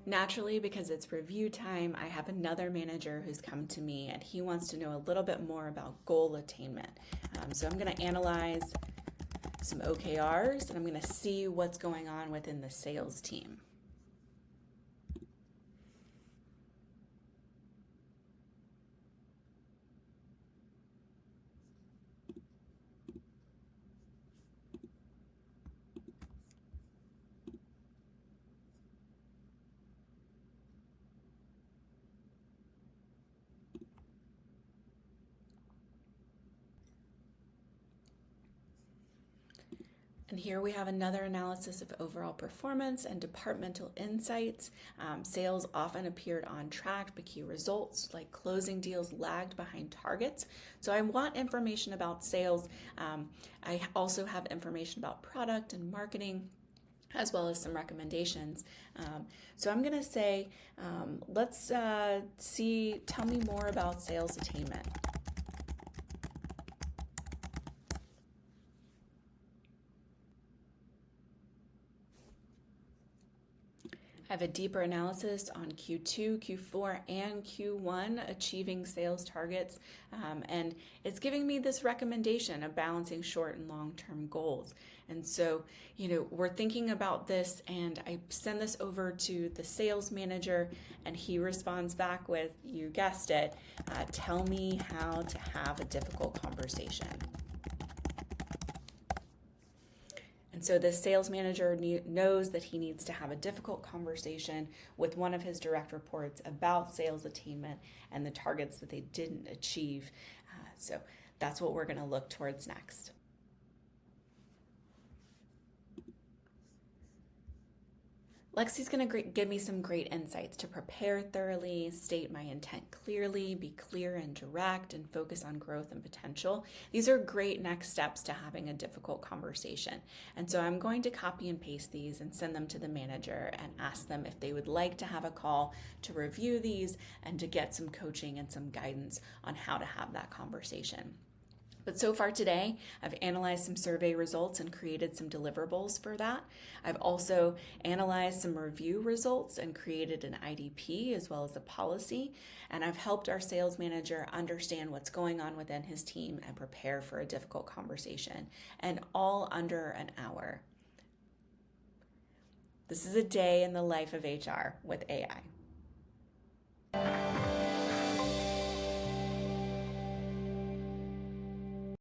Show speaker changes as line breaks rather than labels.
Naturally, because it's review time, I have another manager who's come to me and he wants to know a little bit more about goal attainment. So I'm going to analyze some OKRs and I'm going to see what's going on within the sales team. And here we have another analysis of overall performance and departmental insights. Sales often appeared on track, but key results like closing deals lagged behind targets. So I want information about sales. I also have information about product and marketing, as well as some recommendations. So I'm going to say, let's tell me more about sales attainment. I have a deeper analysis on Q2, Q4, and Q1 achieving sales targets, and it's giving me this recommendation of balancing short and long-term goals. And so, we're thinking about this, and I send this over to the sales manager, and he responds back with, you guessed it, tell me how to have a difficult conversation. And so the sales manager knows that he needs to have a difficult conversation with one of his direct reports about sales attainment and the targets that they didn't achieve. So that's what we're going to look towards next. Lexi's going to give me some great insights to prepare thoroughly, state my intent clearly, be clear and direct, and focus on growth and potential. These are great next steps to having a difficult conversation. And so I'm going to copy and paste these and send them to the manager and ask them if they would like to have a call to review these and to get some coaching and some guidance on how to have that conversation. But so far today, I've analyzed some survey results and created some deliverables for that. I've also analyzed some review results and created an IDP as well as a policy. And I've helped our sales manager understand what's going on within his team and prepare for a difficult conversation, and all under an hour. This is a day in the life of HR with AI.